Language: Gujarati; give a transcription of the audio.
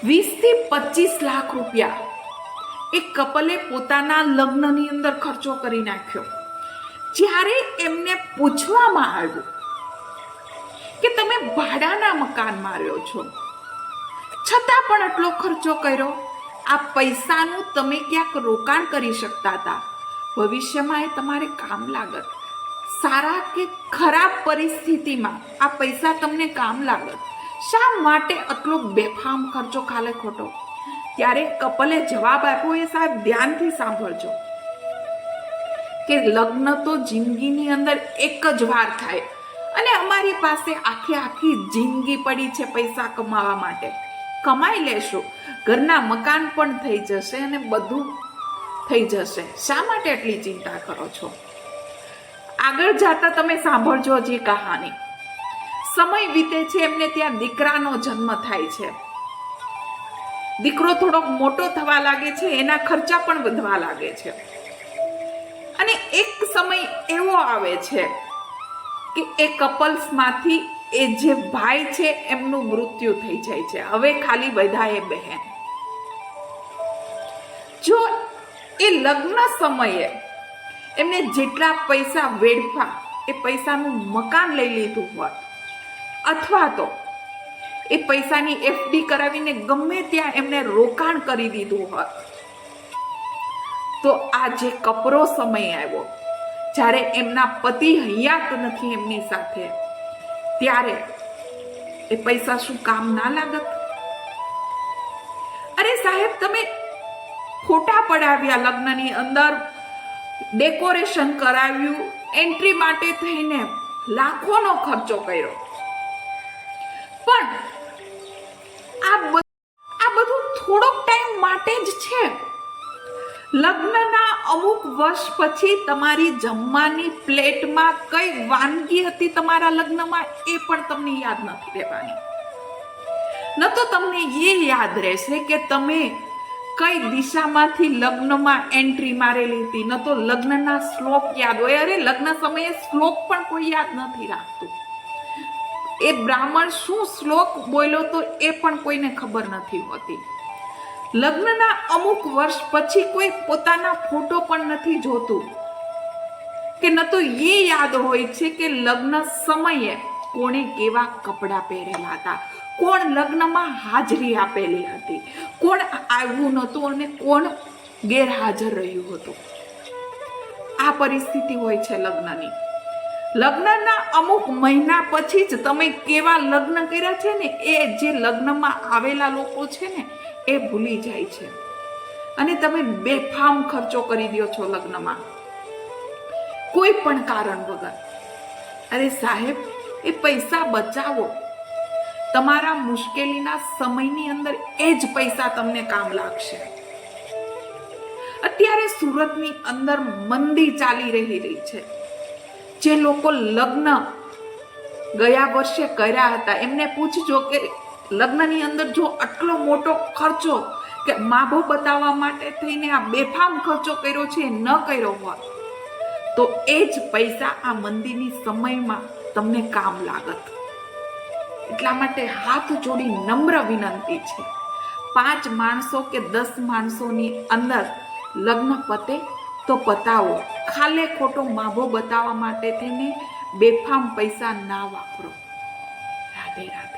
₹20 થી 25 લાખ એક કપલે પોતાના લગ્નની અંદર ખર્ચો કરી નાખ્યો. જ્યારે એમને પૂછવામાં આવ્યું કે તમે ભાડાના મકાનમાં રહ્યો છો, છતાં પણ આટલો ખર્ચો કર્યો, આ પૈસાનું તમે ક્યાંક રોકાણ કરી શકતા હતા, ભવિષ્યમાં એ તમારે કામ લાગત. સારા કે ખરાબ પરિસ્થિતિમાં આ પૈસા તમને કામ લાગત. શા માટે આટલો બેફામ ખર્ચો ખાલે ખોટો? ત્યારે કપલે જવાબ આપ્યો, એ સાહેબ ધ્યાનથી સાંભળજો, કે લગ્ન તો જિંદગીની અંદર એક જ વાર થાય અને અમારી પાસે આખી જિંદગી પડી છે પૈસા કમાવા માટે. કમાઈ લેશું, ઘરના મકાન પણ થઈ જશે અને બધું થઈ જશે. શા માટે એટલી ચિંતા કરો છો? આગળ જતા તમે સાંભળજો જે કહાની. સમય વીતે છે, એમને ત્યાં દીકરાનો જન્મ થાય છે. દીકરો થોડોક મોટો થવા લાગે છે, એના ખર્ચા પણ વધવા લાગે છે. અને એક સમય એવો આવે છે કે એ કપલ્સમાંથી એ જે ભાઈ છે એમનું મૃત્યુ થઈ જાય છે. હવે ખાલી બધા એ બહેન. જો એ લગ્ન સમયે એમને જેટલા પૈસા વેડફા, એ પૈસાનું મકાન લઈ લીધું હોત, અથવા તો એ પૈસાની એફડી કરાવીને ગમે ત્યાં એમને રોકાણ કરી દીધું હોત, તો આ જે કપરો સમય આવ્યો, જ્યારે એમના પતિ હયાત નથી એમની સાથે, ત્યારે એ પૈસા શું કામ ના લાગત? અરે સાહેબ, તમે ફોટા પડાવ્યા લગ્નની અંદર, ડેકોરેશન કરાવ્યું, એન્ટ્રી માટે થઈને લાખોનો ખર્ચો કર્યો, પણ આ બધું થોડોક ટાઈમ માટે જ છે. લગ્નના અમુક વર્ષ પછી તમારી જમવાની પ્લેટમાં કઈ વાનગી હતી તમારા લગ્નમાં, એ પણ તમને યાદ નથી રહેવાની. ન તો તમને એ યાદ રહેશે કે તમે કઈ દિશામાંથી લગ્નમાં એન્ટ્રી મારેલી હતી, ન તો લગ્નના શ્લોક યાદ હોય. અરે લગ્ન સમયે શ્લોક પણ કોઈ યાદ નથી રાખતું. એ બ્રાહ્મણ શું શ્લોક બોલ્યો તો એ પણ કોઈને ખબર નથી હોતી. લગ્નના અમુક વર્ષ પછી કોઈ પોતાના ફોટો પણ નથી જોતું, કે ન તો એ યાદ હોય છે કે લગ્ન સમયે કોણે કેવા કપડાં પહેરેલા હતા, કોણ લગ્નમાં હાજરી આપેલી હતી, કોણ આવ્યું નહોતું અને કોણ ગેરહાજર રહ્યું હતું. આ પરિસ્થિતિ હોય છે લગ્નની. લગ્નના અમુક મહિના પછી જ તમે કેવા લગ્ન કર્યા છે ને, એ જે લગ્નમાં આવેલા લોકો છે ને એ ભૂલી જાય છે, અને તમે બેફામ ખર્ચો કરી દો છો લગ્નમાં, કોઈ પણ કારણ વગર. અરે સાહેબ, એ પૈસા બચાવો. તમારા મુશ્કેલીના સમયની અંદર એ જ પૈસા તમને કામ લાગશે. અત્યારે સુરતની અંદર મંદી ચાલી રહી છે. જે લોકો લગ્ન ગયા વર્ષે કર્યા હતા, એમને પૂછજો કે લગ્નની અંદર જો આટલો મોટો ખર્ચો કે માભો બતાવવા માટે થઈને આ બેફામ ખર્ચો કર્યો છે, ન કર્યો હોત તો એ જ પૈસા આ મંદીની સમયમાં તમને કામ લાગત. એટલા માટે હાથ જોડી નમ્ર વિનંતી છે, 5 માણસો કે 10 માણસોની અંદર લગ્ન પતે તો પતાવો. ખાલે ખોટો માભો બતાવવા માટે થઈને બેફામ પૈસા ના વાપરો. રાધે રાધે.